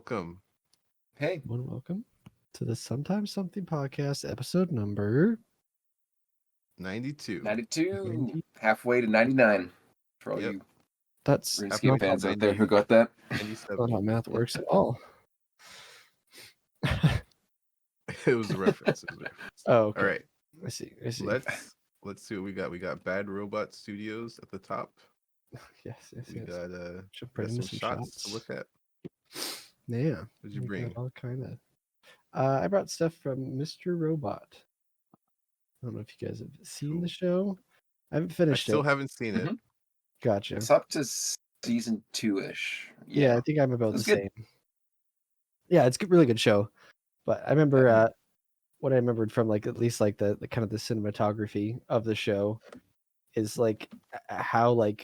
welcome. Hey, Welcome to the Sometimes Something podcast, episode number 92. 92, halfway to 99 for all Yep. you That's RuneScape not fans how out there who got that. 97. how math works at all. It was a reference. Oh, okay. All right. I see. Let's see what we got. We got Bad Robot Studios at the top. Yes. We got Should bring some in some shots to look at. Yeah. What'd you we bring? got all kind of. I brought stuff from Mr. Robot. I don't know if you guys have seen Cool. the show. I haven't I finished still it. haven't seen it. Mhm. Gotcha. It's up to season 2-ish. Yeah, I think I'm about the It's good. same. Yeah, it's a really good show. But I remember what I remembered from at least the kind of the cinematography of the show is how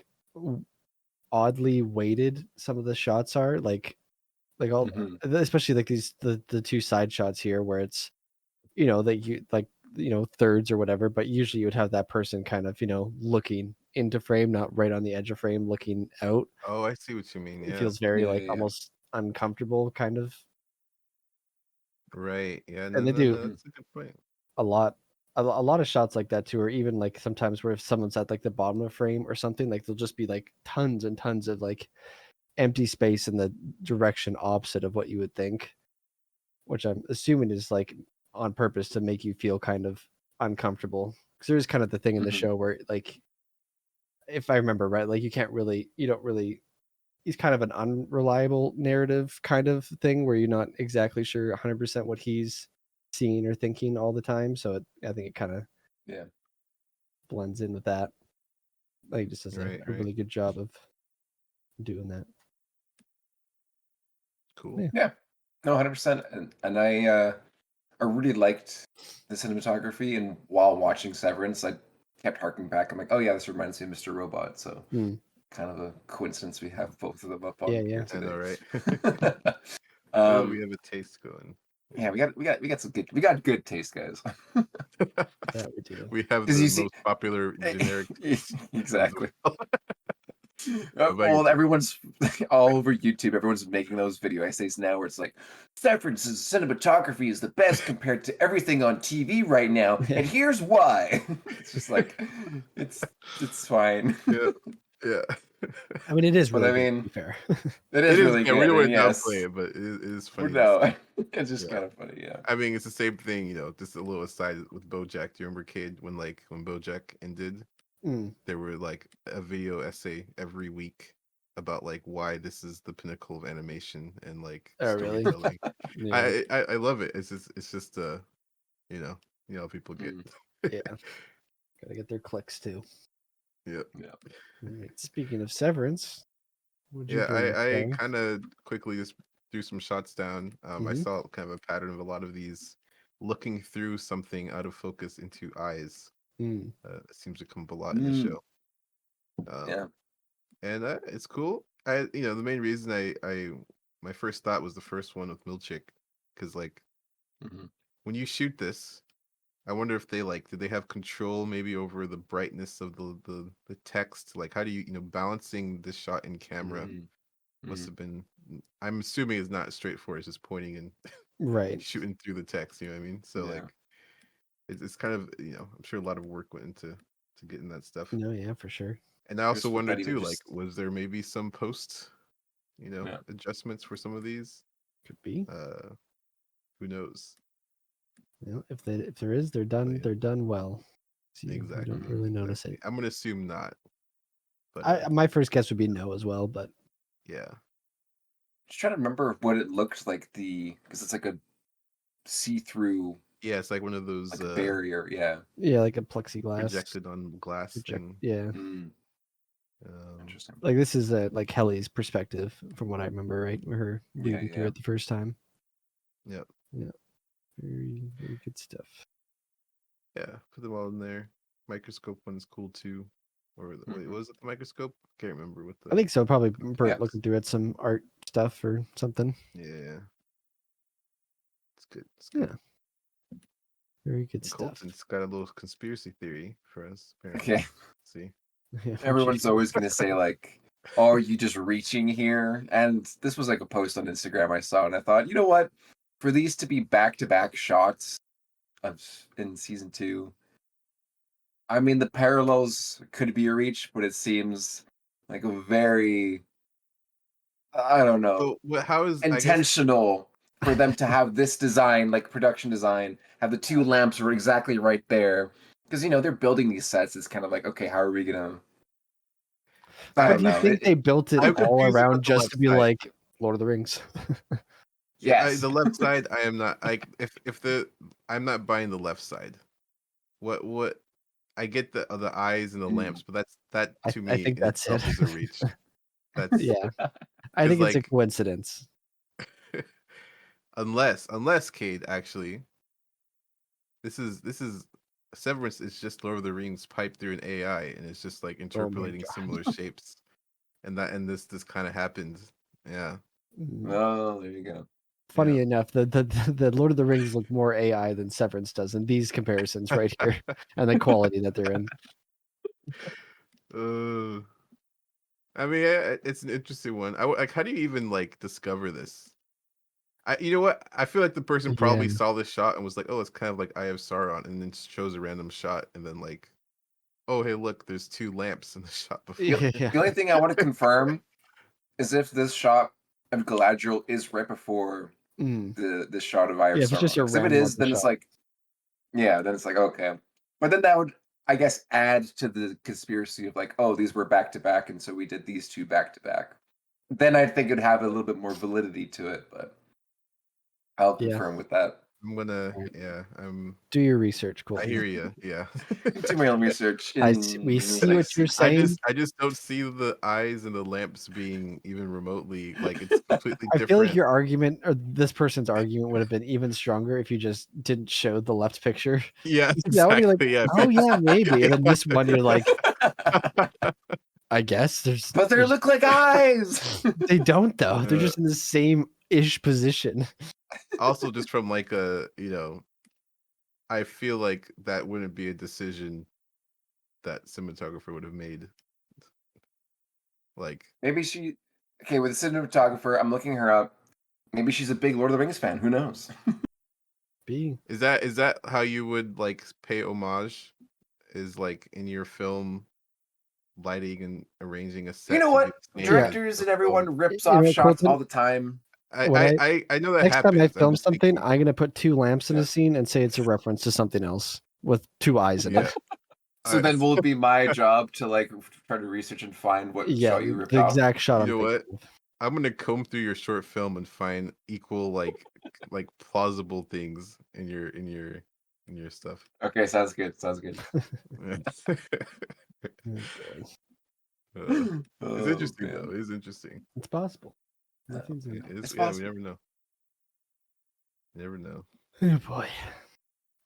oddly weighted some of the shots are, all Mhm. especially the two side shots here where it's that you thirds or whatever, but usually you would have that person kind of looking into frame, not right on the edge of frame looking out. Oh, I see what you mean. It Yeah. feels very Yeah. almost uncomfortable kind of. Right. Yeah. And they do That's a good point. a lot of shots like that too, or even sometimes where if someone's at the bottom of frame or something, there'll just be tons and tons of empty space in the direction opposite of what you would think, which I'm assuming is on purpose to make you feel kind of uncomfortable, because there's kind of the thing in the Mhm. show where if I remember right, you don't really, it's kind of an unreliable narrative kind of thing where you're not exactly sure 100% what he's seeing or thinking all the time. So I think it kind of Yeah. blends in with that. He just does Right. a really good job of doing that. Cool. Yeah. No, 100%. And I really liked the cinematography. And while watching Severance, I kept harking back. I'm like, oh, yeah, this reminds me of Mr. Robot. So kind of a coincidence we have both of them up on here I know, today. right? Oh, we have a taste going. Yeah, we got good taste, guys. Yeah, we do. We have 'Cause the you see- most popular generic taste. Exactly. about Well, you? everyone's all over YouTube. Everyone's making those video essays now, where it's like, Severance's cinematography is the best compared to everything on TV right now, and here's why. It's just it's fine. Yeah. I mean, it is But really I good, mean, to be fair. it is really Yeah, good. we don't want And to yes, downplay it, but it is funny. no, it's just Yeah. kind of funny. Yeah. I mean, it's the same thing, just a little aside with BoJack. Do you remember, Kid, when BoJack ended, there were a video essay every week about why this is the pinnacle of animation and Oh, really? storytelling. Yeah. I love it. It's just people get. Yeah. Gotta get their clicks too. Yep. Yeah. All right. Speaking of Severance, what'd you Yeah, bring? I kind of quickly just threw some shots down. I Mhm. saw kind of a pattern of a lot of these looking through something out of focus into eyes. Mm. It seems to come up a lot in the show. Yeah. And it's cool. The main reason my first thought was the first one with Milchick, because Mhm. when you shoot this, I wonder if they did they have control maybe over the brightness of the text? How do you balancing this shot in camera must have been. I'm assuming it's not straightforward. It's just pointing and Right. shooting through the text. You know what I mean? So Yeah. it's kind of I'm sure a lot of work went into getting that stuff. No, yeah, for sure. And I also wonder Betty would too, just- was there maybe some post, adjustments for some of these? Could be. Who knows? If there is, they're done. yeah. They're done well. So you Exactly. don't really notice it. I'm gonna assume not. But My first guess would be no as well, but yeah. Just trying to remember what it looked like because it's like a see-through. Yeah, it's like one of those barrier. Yeah. Yeah, like a plexiglass projected on glass thing. Yeah. Interesting. This is like Helly's perspective from what I remember, right? Her reading through it the first time. Yep. Yeah. Very, very good stuff. Yeah, put them all in there. Microscope one's cool too. Or wait, was it the microscope? Can't remember what the. I think so. Probably Bert looking through at some art stuff or something. Yeah. It's good. It's good. Yeah. Very good stuff. Colton's got a little conspiracy theory for us, apparently. Okay. See? Everyone's always going to say are you just reaching here? And this was like a post on Instagram I saw, and I thought, you know what? For these to be back-to-back shots in season 2, I mean, the parallels could be reached, but it seems like a very, I don't know, So how is I guess intentional for them to have this design, like production design, have the 2 lamps were exactly right there. Because, they're building these sets. It's kind of like, okay, how are we going to. I But don't do you know. think they built it I'm all confused about around the just left to be side. like Lord of the Rings? Yes. The left side, I am not like I'm not buying the left side. What I get the eyes and the lamps, but that I to me think in that's it. itself is a reach. That's Yeah, I because think it's a like coincidence. unless Cade actually this is Severance is just Lord of the Rings piped through an AI and it's just like Oh my interpolating god. similar shapes and this kind of happens. Yeah. Oh, there you go. Funny Yeah. enough, the Lord of the Rings look more AI than Severance does in these comparisons right here, and the quality that they're in. I mean, it's an interesting one. Like, how do you even like discover this? You know what? I feel like the person Yeah, probably saw this shot and was like, "Oh, it's kind of like Eye of Sauron," and then just chose a random shot, and then like, "Oh, hey, look, there's 2 lamps in the shot before." yeah, The only thing I want to confirm is if this shot of Galadriel is right before mm. this shot of Eye of Yeah. If it's just Sauron. your Because if it random is, other then it's shot, like, yeah, then it's like, okay. But then that would, I guess, add to the conspiracy of like, oh, these were back to back, and so we did these 2 back to back. Then I think it'd have a little bit more validity to it, but I'll yeah. confirm with that. I'm gonna, Right. yeah, Do your research, I Colton. hear you, yeah. Do my own research We in see what you're I saying. just don't see the eyes and the lamps being even remotely like it's completely I feel like different. your argument, or this person's argument, would have been even stronger if you just didn't show the left picture. Yeah, That one you're like, exactly. Yeah, oh yeah, maybe. yeah. And then this one you're like, I guess But they there's look like eyes. they don't though. They're Uh, just in the same ish position. also, just from like I feel like that wouldn't be a decision that cinematographer would have made. Like, Maybe she. Okay, with the cinematographer, I'm looking her up. Maybe she's a big Lord of the Rings fan. Who knows? B. is that how you would like pay homage? Is like in your film, lighting and arranging a You set know to be what? the same as Directors the and film? everyone rips You off know, shots all Colton, the time. when I know that next time I happens. I'm film just something, thinking, I'm gonna put 2 lamps in Yeah. a scene and say it's a reference to something else with 2 eyes in yeah. it. So then will it be my job to like try to research and find what Yeah, shot you ripped the off? exact shot You I'm know thinking what? of. I'm gonna comb through your short film and find equal like plausible things in your stuff. Okay, sounds good. Sounds good. Yeah. Oh boy. It's Oh interesting though. man, It's interesting. It's possible. Nothing's It is. it's Yeah, we possible. never know. Never know. Oh boy.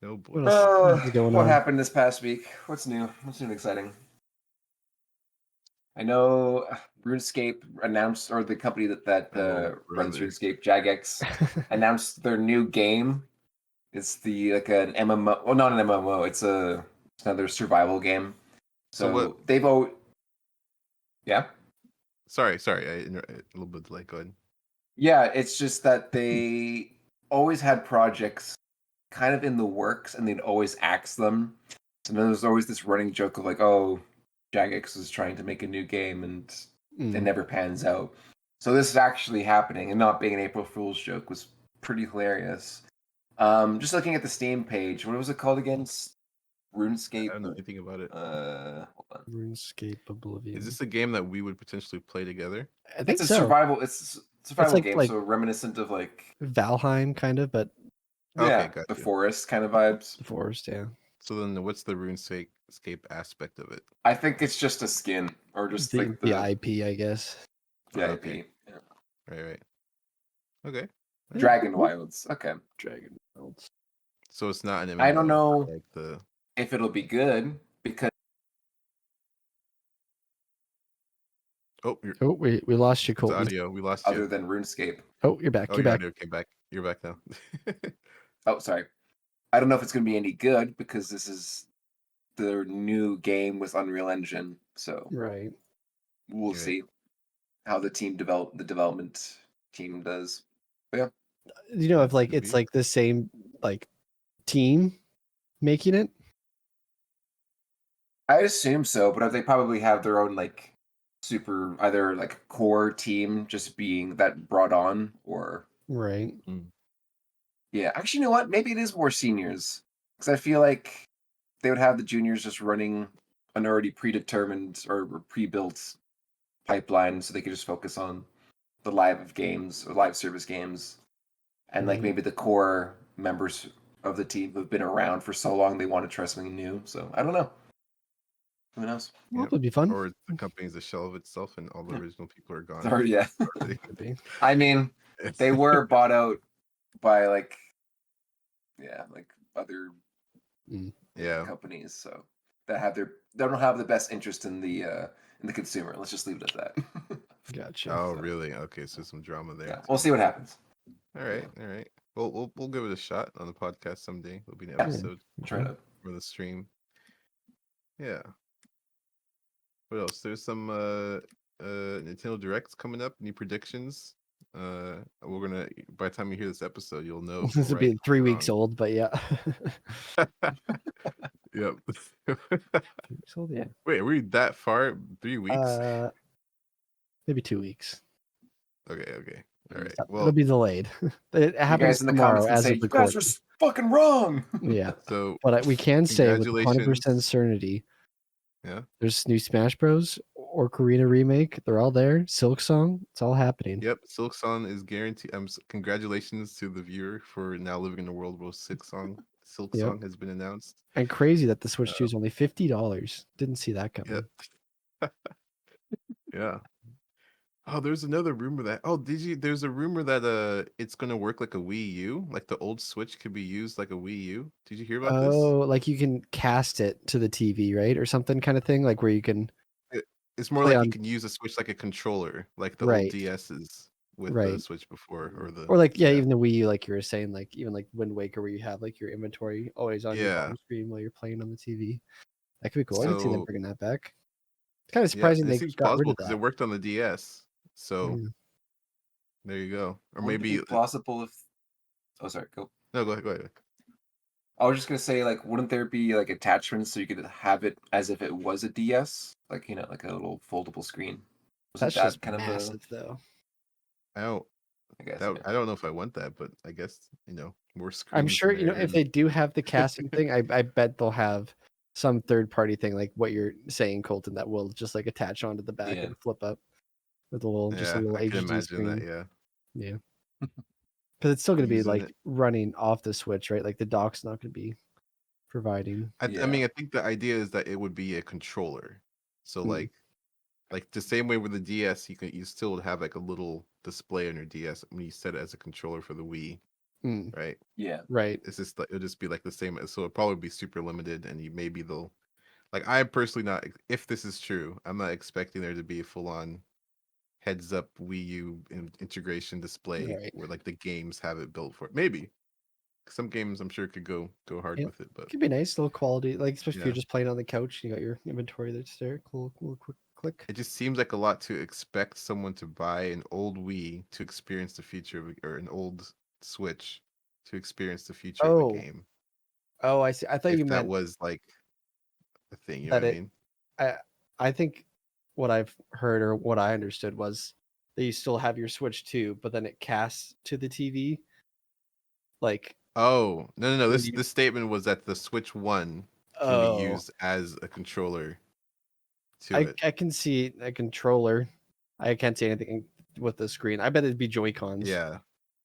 No What boy. else is going What on? happened this past week? What's new? What's new and exciting? I know RuneScape announced, or the company that Oh runs brother. RuneScape, Jagex, announced their new game. It's like an MMO. Well, not an MMO. It's another survival game. So what? So they've always, yeah, Sorry. A little bit delay. Go ahead. yeah. It's just that they always had projects kind of in the works, and they'd always axe them. So then there's always this running joke of like, oh, Jagex is trying to make a new game, and it never pans out. So this is actually happening, and not being an April Fool's joke was pretty hilarious. Just looking at the Steam page, what was it called again? I RuneScape. don't know anything about it. Hold on. RuneScape Oblivion. Is this a game that we would potentially play together? I think It's a so. survival. It's a survival like- game, like- so reminiscent of like Valheim kind of, but Okay, got the you. forest kind of vibes. the forest, yeah. So then, what's the RuneScape aspect of it? I think it's just a skin or just like The IP, I guess. the IP. Okay. Yeah. Right. Okay. Dragon Wilds. Okay. Dragon Worlds. So it's not an MMO. I don't know Like the. if it'll be good because Oh, Oh, we lost you, it's Colton. audio. We lost you. other than RuneScape. Oh, you're back. Oh, You're your back. audio came back. You're back now. Oh, sorry. I don't know if it's going to be any good because this is the new game with Unreal Engine. So Right. we'll Right. see. how the development team does. But yeah, You know, if like Could it's be. like the same like team making it. I assume so. But they probably have their own like super either like core team just being that brought on, or Right. yeah. Actually, you know what? Maybe it is more seniors because I feel like they would have the juniors just running an already predetermined or pre-built pipeline, so they could just focus on the live games or live service games, and like Right. maybe the core members of the team who've been around for so long they want to try something new. So I don't know. Who knows? Well, Yep. it'll be fun. Or the company's a shell of itself, and all the original people are gone Sorry, yeah. already. Could be. I mean, they were bought out by like other Yeah. companies, so they don't have the best interest in the consumer. Let's just leave it at that. Gotcha. Oh, So, really? Okay, so some drama there yeah, too. we'll see what happens. All right, Yeah. all right. We'll give it a shot on the podcast someday. There'll be an Yeah. episode Try it out. for the stream. Yeah. What else? There's some Nintendo Directs coming up. Any predictions? We're gonna by the time you hear this episode, you'll know if This we're will be right 3 or weeks wrong. old, but yeah. Yep. 3 weeks old, yeah. Wait, are we that far? 3 weeks? Maybe 2 weeks. Okay. All right. It'll Well, be delayed. It You happens guys in the tomorrow comments can as say of you guys recording. are fucking wrong. Yeah, so but we can say with 100% congratulations. certainty, Yeah. there's new Smash Bros. Or Karina remake. They're all there. Silk Song. It's all happening. Yep, Silk Song is guaranteed. Congratulations to the viewer for now living in a world where Silk Yep. Song has been announced. And crazy that the Switch 2 is only $50. Didn't see that coming. Yep. Yeah. Oh, there's another rumor that. Oh, there's a rumor that it's gonna work like a Wii U, like the old Switch could be used like a Wii U. Did you hear about this? Oh, like you can cast it to the TV, right, or something kind of thing, like where you can It's more play like you on. can use a Switch like a controller, like the old Right, DSs with the right, Switch before, or the or like yeah, even the Wii U, like you were saying, like even like Wind Waker, where you have like your inventory always on your yeah. bottom screen while you're playing on the TV. That could be cool. I can see them So bringing that back. It's kind of yeah, surprising it they seems got rid plausible of because that. it worked on the DS. So Yeah. there you go. Or Wouldn't it be maybe plausible if? Oh, sorry. Go. no, go ahead. Go ahead. I was just gonna say, like, wouldn't there be like attachments so you could have it as if it was a DS, like like a little foldable screen? Wasn't That's just that kind of massive, though. I don't. I guess. Yeah. I don't know if I want that, but I guess more I'm screens sure in there. if they do have the casting thing, I bet they'll have some third party thing like what you're saying, Colton, that will just like attach onto the back Yeah. and flip up with a little Yeah, I can HD imagine that. screen. Yeah, Yeah, because it's still going to be using like it. running off the Switch, right? Like the dock's not going to be providing. I Yeah. mean, I think the idea is that it would be a controller. So Hmm. like the same way with the DS, you still would have like a little display on your DS when you set it as a controller for the Wii, Hmm. right? Yeah. Right. It's just like it'll just be like the same. So it'll probably be super limited, and maybe they'll like. I personally not if this is true, I'm not expecting there to be a full on heads up Wii U integration display Right. where like the games have it built for it. Maybe some games I'm sure could go hard Yeah. with it, but Could be nice, little quality, like especially if yeah, you're just playing on the couch. You got your inventory that's there. Cool, quick click. it just seems like a lot to expect someone to buy an old Wii to experience the future of or an old Switch to experience the future of a Oh, game. I see. I thought If you that meant was like a thing, you know that what I it. mean? I I think what I've heard or what I understood was that you still have your Switch 2, but then it casts to the TV. Like Oh, no. when This you. this statement was that the Switch 1 can be Oh, used as a controller to I it. I can see a controller. I can't see anything with the screen. I bet it'd be Joy Cons, Yeah.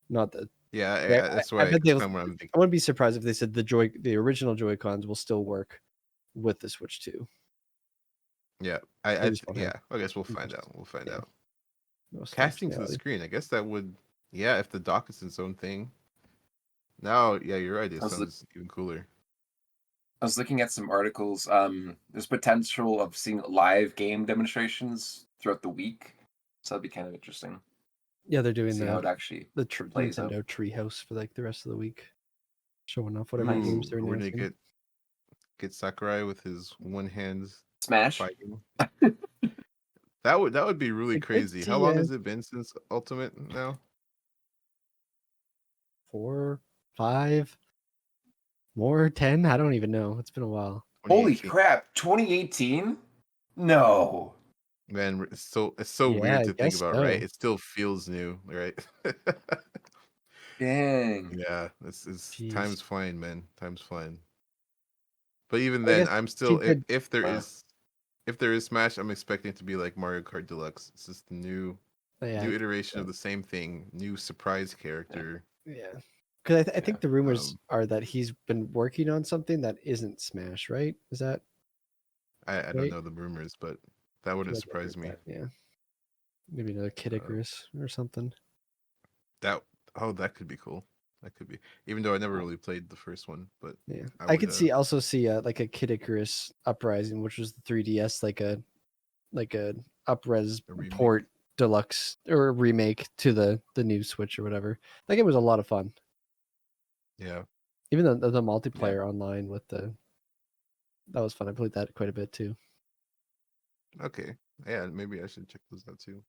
not the. Yeah, Yeah, that's I why bet that's they. kind of what I'm thinking. I wouldn't be surprised if they said the original Joy Cons will still work with the Switch 2. Yeah. They just won't have Yeah, I guess we'll find most. out. We'll find Yeah, out. most Casting to the functionality. screen. I guess that would yeah, if the dock is its own thing. Now, yeah, you're right. It I was, sounds even cooler. I was looking at some articles. There's potential of seeing live game demonstrations throughout the week, so that'd be kind of interesting. Yeah, they're doing See how it actually the plays out. Nintendo Treehouse for like the rest of the week, showing off whatever Nice. games they're We're gonna announcing. get Sakurai with his one hand Smash. fighting. That would be really I could crazy. How see long has it been since Ultimate now? 4, 5, more 10. I don't even know. It's been a while. Holy 2018. crap! 2018? No. Man, it's so Yeah, weird I to think guess about, right? so. It still feels new, right? Dang. Yeah, it's Jeez. time's flying, man. Time's flying. But even I then, guess I'm he still did. Wow. if there is Smash, I'm expecting it to be like Mario Kart Deluxe. It's just a Yeah, new iteration of the same thing, new surprise character. yeah. Because I Yeah. think the rumors are that he's been working on something that isn't Smash, right? Is that I don't right? know the rumors, but that I feel wouldn't like I surprise heard me. that. Yeah, maybe another Kid Uh, Icarus or something. that that could be cool. That could be, even though I never really played the first one, but Yeah, I I would could also see like a Kid Icarus Uprising, which was the 3DS, like a upres a remake. port deluxe or a remake to the new Switch or whatever. That game was a lot of fun. Yeah, Even the multiplayer online with that was fun. I played that quite a bit too. okay, yeah, maybe I should check those out too.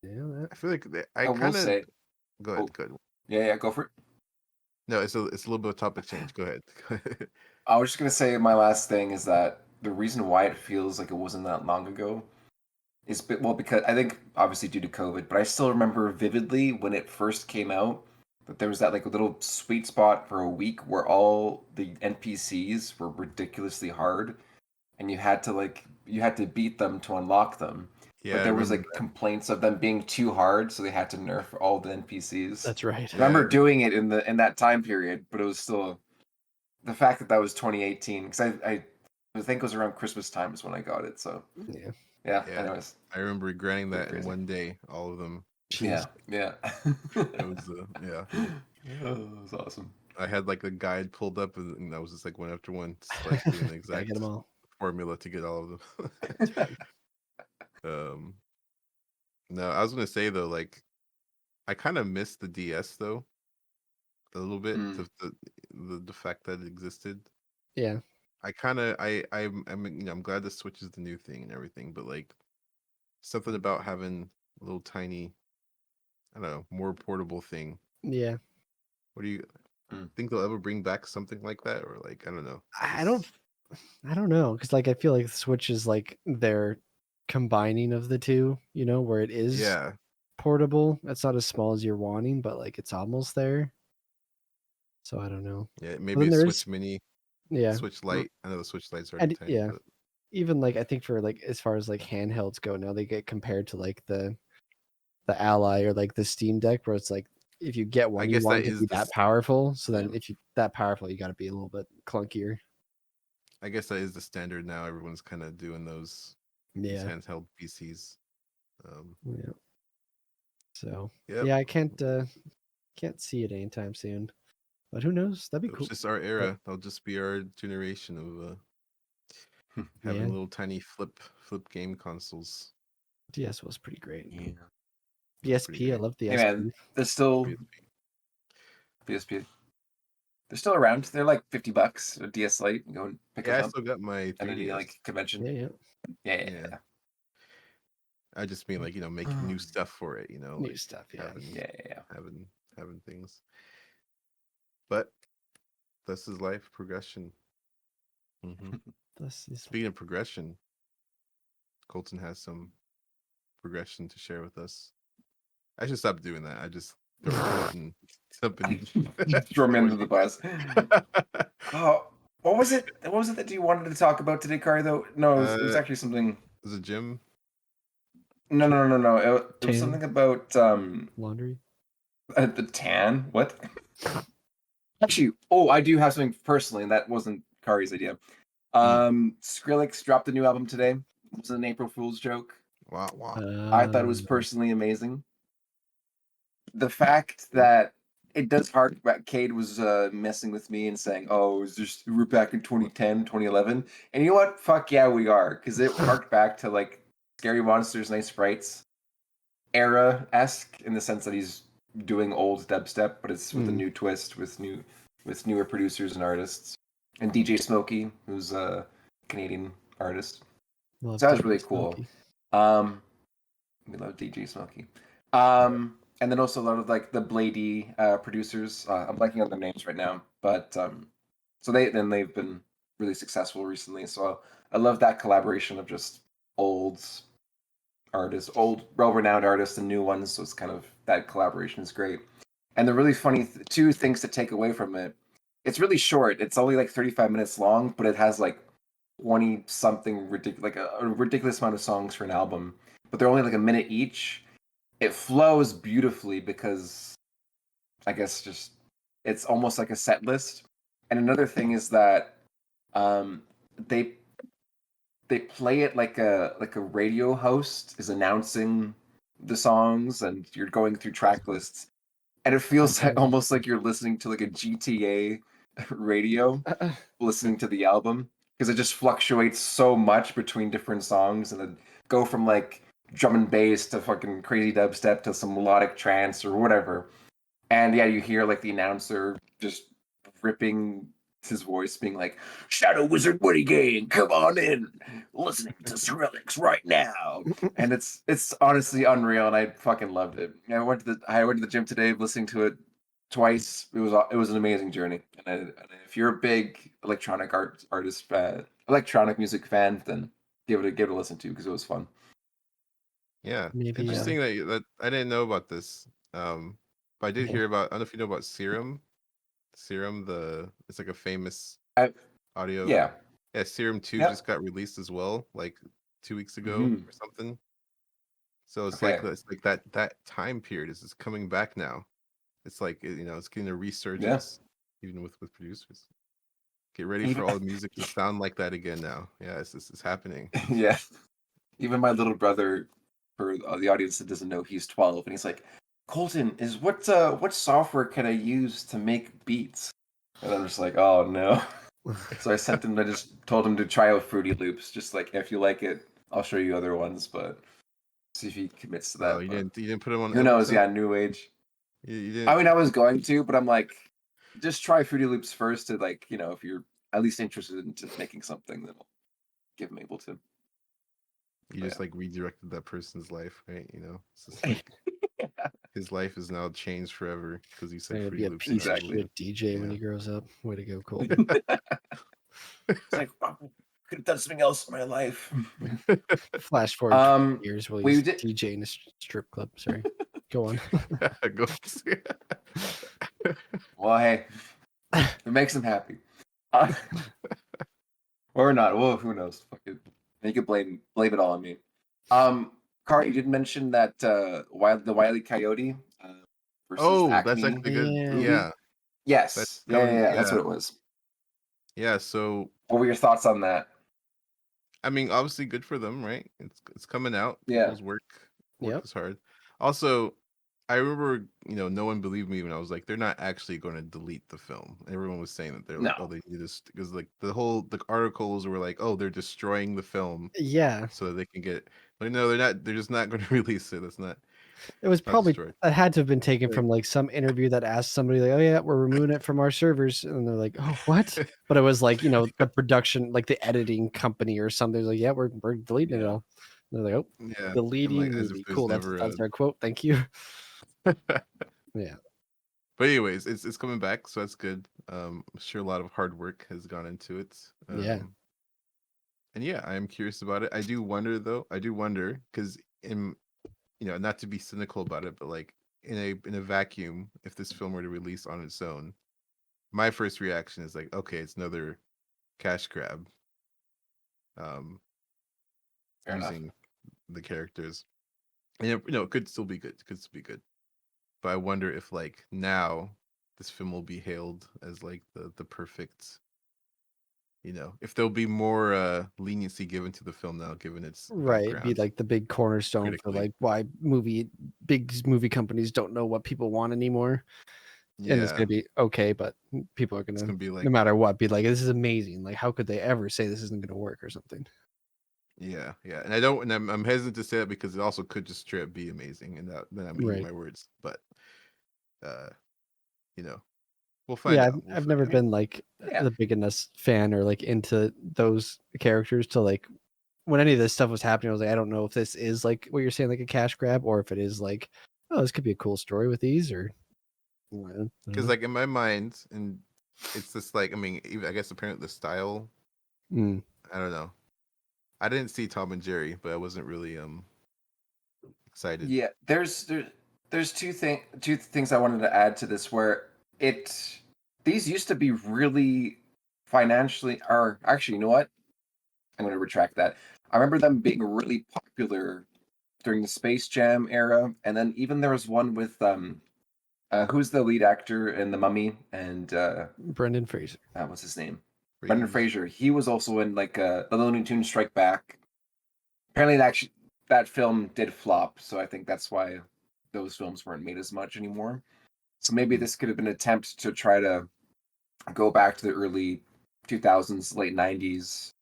Yeah, I feel like I I will kind of say. go ahead, Oh, go ahead. yeah, go for it. No, it's a little bit of topic change. Go ahead. I was just gonna say my last thing is that the reason why it feels like it wasn't that long ago is because I think obviously due to COVID, but I still remember vividly when it first came out that there was that like little sweet spot for a week where all the NPCs were ridiculously hard and you had to beat them to unlock them. Yeah, But I there was remember like complaints of them being too hard, so they had to nerf all the NPCs. that's right. I that. remember doing it in that time period, but it was still the fact that that was 2018 because I think it was around Christmas time is when I got it. So Yeah, yeah, Yeah, anyways, I remember granting pretty that in crazy. one day, all of them. jeez. Yeah, yeah. It was yeah. Oh, that was awesome. I had like a guide pulled up, and I was just like one after one, just like doing the Gotta get exact them all. formula to get all of them. That's funny. um, no, I was gonna say though, like I kind of missed the DS though a little bit, Mm. the fact that it existed. Yeah, I kind of I'm I'm glad the Switch is the new thing and everything, but like something about having a little tiny, I don't know, more portable thing. yeah. What do you Mm. think they'll ever bring back something like that, or like I don't know, I don't, just I don't know, because like I feel like the Switch is like their combining of the two. Where it is yeah, portable. It's not as small as you're wanting, but like it's almost there. So I don't know. yeah, But maybe then a there is, Switch Mini, yeah, Switch Lite. I know the Switch Lite's already and tiny, yeah, but even like I think for like as far as like handhelds go now, they get compared to like the Ally or like the Steam Deck, where it's like if you get I one, you guess want that it to is be the that powerful. So Yeah. then if you that powerful, you got to be a little bit clunkier. I guess that is the standard now. Everyone's kind of doing these Yeah, handheld PCs. Um, yeah. So yep, yeah, I can't see it anytime soon. But who knows? That'd be it was cool. just our But era. That'll just be our generation of yeah, having little tiny flip game consoles. DS was pretty great. Yeah. It's pretty PSP, I great. love the Hey man, SP. they're still PSP. PSP. They're still around. They're like $50 a DS Lite. You go and pick Yeah, them I up still got my at any 3DS. like convention. Yeah, yeah. Yeah, Yeah, I just mean like making yeah. new stuff for it. New Like stuff. Yeah. having Yeah, yeah, having having things. But this is life progression. This is Speaking of progression, Colton has some progression to share with us. I should stop doing that. I just throw Colton something. yeah. Throw me under the bus. Oh, what was it? What was it that you wanted to talk about today, Kari? Though no, it was uh, actually something. is it Jim? No. It was tan something about laundry. the tan. What? Actually, oh, I do have something personally, and that wasn't Kari's idea. Mm. Skrillex dropped a new album today. It was an April Fool's joke. Wow, wow. I thought it was Um, personally amazing. The fact Cool. that it does hark back. Cade was messing with me and saying, "Oh, is this we're back in 2010, 2011?" And you know what? Fuck yeah, we are, because it harked back to like Scary Monsters, Nice Sprites era esque in the sense that he's doing old dubstep, but it's with a new twist, with newer producers and artists, and DJ Smokey, who's a Canadian artist. Love So that's DJ really cool. Smokey. We love DJ Smokey. And then also a lot of like the Bladey producers. I'm blanking on their names right now, but so they've been really successful recently. So I love that collaboration of just old artists, old well-renowned artists, and new ones. So it's kind of that collaboration is great. And the really funny two things to take away from it. It's really short. It's only like 35 minutes long, but it has like 20 something ridiculous, like a ridiculous amount of songs for an album. But they're only like a minute each. It flows beautifully because I guess just it's almost like a set list. And another thing is that um, they play it like a radio host is announcing the songs, and you're going through track lists, and it feels like, almost like you're listening to like a GTA radio, listening to the album, because it just fluctuates so much between different songs, and then go from like drum and bass to fucking crazy dubstep to some melodic trance or whatever. And yeah, you hear like the announcer just ripping his voice, being like, "Shadow Wizard Woody Gang, come on in, listening to Skrillex right now." And it's honestly unreal, and I fucking loved it. I went to the gym today, listening to it twice. It was an amazing journey. And if you're a big electronic music fan, then give it a listen to, because it was fun. Yeah, Maybe interesting that I didn't know about this. But I did Yeah. hear about. I don't know if you know about Serum. Serum, it's like a famous I, audio. yeah. Yeah, Serum 2 Yep. just got released as well, like 2 weeks ago Mhm. or something. So it's Okay. like that time period is coming back now. It's like it's getting a Yeah. resurgence even with producers. Get ready for Even all the music to sound like that again now. Yeah, it's happening. yeah. Even my little brother, for the audience that doesn't know, he's 12, and he's like, "Colton, is what software can I use to make beats?" And I'm just like, "Oh no." So I just told him to try out Fruity Loops. Just like, if you like it, I'll show you other ones, but see if he commits to Oh, that. you But didn't put them on who knows? Ableton? Yeah, new age. You I didn't. mean, I was going to, but I'm like, just try Fruity Loops first to, like, if you're at least interested in making something, then I'll give him Ableton. You But just like redirected that person's life, right? It's just like his life is now changed forever because you said gonna Free be a Loops and piece of Exactly. shit DJ when Yeah. he grows up. Way to go, Colton. It's like, oh, could have done something else in my life. Flash forward 20 years while we he's did. DJ in a strip club. Sorry. Go on. Go. Well, hey, it makes him happy, or not. Well, who knows? Fuck it. You could blame it all on me. Carl, you did mention that the Wile E. Coyote versus Oh, that's Acme actually good. Yeah. movie. Yeah, that's Yes, coming. yeah. That's Yeah, what it was. yeah. So What were your thoughts on that? I mean, obviously, good for them, right? It's coming out. Yeah. People's work Yep. is hard. Also, I remember, no one believed me when I was like, they're not actually going to delete the film. Everyone was saying that they're like, oh, No. they need this because like the articles were like, oh, they're destroying the film Yeah. so they can get. But no, they're not. They're just not going to release it. That's not. It was It's not probably destroyed. it had to have been taken Right. from like some interview that asked somebody like, "Oh yeah, we're removing it from our servers," and they're like, "Oh what?" But it was like the production, like the editing company or something. Like, yeah, we're deleting it Yeah. all. And they're like, "Oh, Yeah, and like deleting as if movie, there's cool." never That's a. their quote. Thank you. Yeah. But anyways, it's coming back, so that's good. I'm sure a lot of hard work has gone into it. Yeah. And yeah, I am curious about it. I do wonder though. I do wonder because not to be cynical about it, but like in a vacuum, if this film were to release on its own, my first reaction is like, okay, it's another cash grab. Um, Fair enough. using the characters, and it could still be good. It could still be good. But I wonder if like now this film will be hailed as like the perfect. If there'll be more leniency given to the film now, given its Right. Be background like the big cornerstone for critically. like why big movie companies don't know what people want anymore. And it's Yeah, gonna be okay, but people are it's gonna, gonna be no like, matter what, be like, "This is amazing." Like, how could they ever say this isn't gonna work or something? yeah, yeah. And I don't, and I'm hesitant to say it because it also could just straight up be amazing, and then I'm eating Right. my words. But uh, you know, we'll find Yeah, out. We'll I've find never out. been like Yeah. the big enough fan or like into those characters to like when any of this stuff was happening, I was like, I don't know if this is like what you're saying, like a cash grab, or if it is like, oh, this could be a cool story with these, or Because like in my mind, and it's just like, I mean, even I guess apparently the style. Mm. I don't know. I didn't see Tom and Jerry, but I wasn't really excited. Yeah, there's two things I wanted to add to this where these used to be really financially, or actually, you know what? I'm going to retract that. I remember them being really popular during the Space Jam era, and then even there was one with who's the lead actor in The Mummy, and Brendan Fraser. what's his name? Brendan Fraser. He was also in like the Looney Tunes Strike Back. Apparently, that film did flop, so I think that's why those films weren't made as much anymore. So maybe this could have been an attempt to try to go back to the early 2000s, late 90s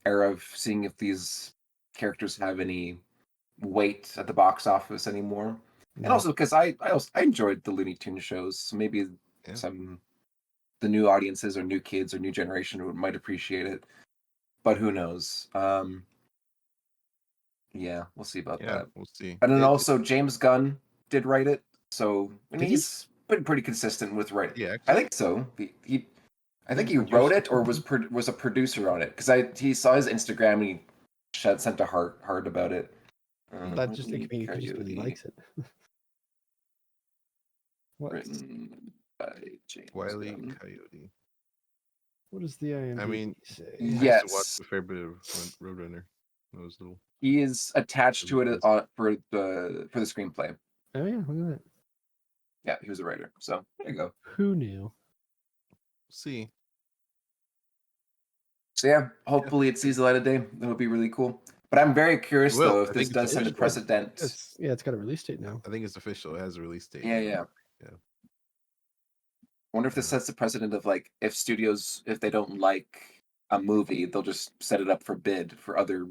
era of seeing if these characters have any weight at the box office anymore. And also because I enjoyed the Looney Tunes shows, so maybe the new audiences or new kids or new generation might appreciate it. But who knows? Yeah, we'll see about that. We'll see. And then also James Gunn did write it, so I mean he's been pretty consistent with writing. Yeah, I think so. I think he wrote it or was a producer on it because he saw his Instagram and he sent a heart about it. That just the community just really likes it. Written by James Wile E. Gunn. Coyote. What does the IMDb I mean, say? I used to watch a fair bit of Roadrunner. That was little. He is attached to it for the screenplay. Oh yeah, look at that. Yeah, he was a writer. So there you go. Who knew? See. So yeah, hopefully it sees the light of day. That would be really cool. But I'm very curious though if this does set a precedent. It's got a release date now. I think it's official. It has a release date. Yeah. I wonder if this sets the precedent of like if studios, if they don't like a movie, they'll just set it up for bid for other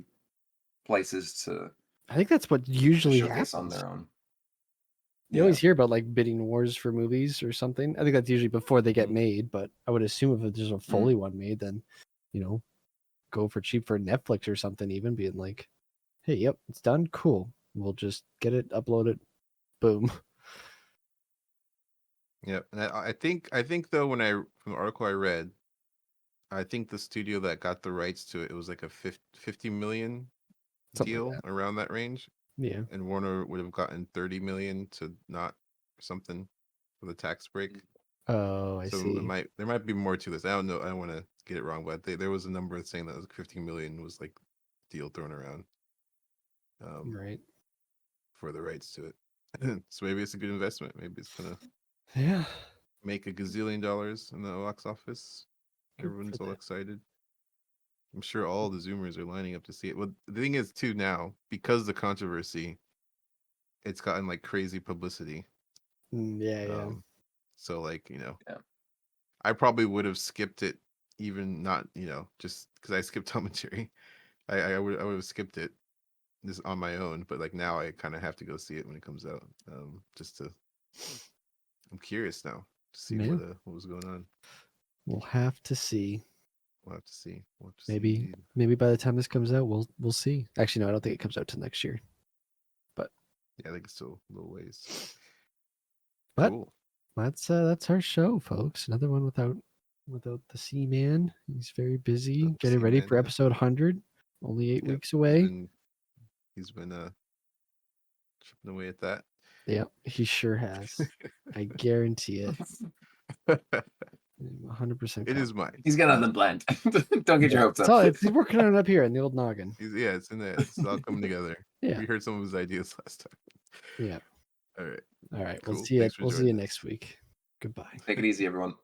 places to. I think that's what usually happens on their own. You always hear about like bidding wars for movies or something. I think that's usually before they get made, but I would assume if there's a Foley one made, then go for cheap for Netflix or something, even being like, hey, yep, it's done. Cool. We'll just get it, upload it, boom. Yeah, and I think though from the article I read, I think the studio that got the rights to it was like a 50 million deal around that range. Yeah, and Warner would have gotten 30 million to not something for the tax break. Oh, I see. There might be more to this. I don't know. I don't want to get it wrong, but there was a number saying that was 15 million was like deal thrown around. Right. For the rights to it. So maybe it's a good investment. Maybe it's gonna make a gazillion dollars in the box office. Everyone's all excited. I'm sure all the Zoomers are lining up to see it. Well, the thing is too now, because of the controversy, it's gotten like crazy publicity. So like, I probably would have skipped it, even not, just because I skipped Tom and Jerry. I would have skipped it just on my own, but like now I kind of have to go see it when it comes out. I'm curious now to see what was going on. We'll have to see. We'll have to see. Maybe by the time this comes out, we'll see. Actually, no, I don't think it comes out till next year. But yeah, I think it's still a little ways. But cool. That's our show, folks. Another one without the C-Man. He's very busy getting ready for episode 100. Only 8 weeks away. He's been chipping away at that. Yep, he sure has. I guarantee it. 100%. It is mine. He's got nothing planned. Don't get your hopes up. He's working on it up here in the old noggin. It's in there. It's all coming together. We heard some of his ideas last time. Yeah. All right. All right. Cool. We'll see you next week. Goodbye. Take it easy, everyone.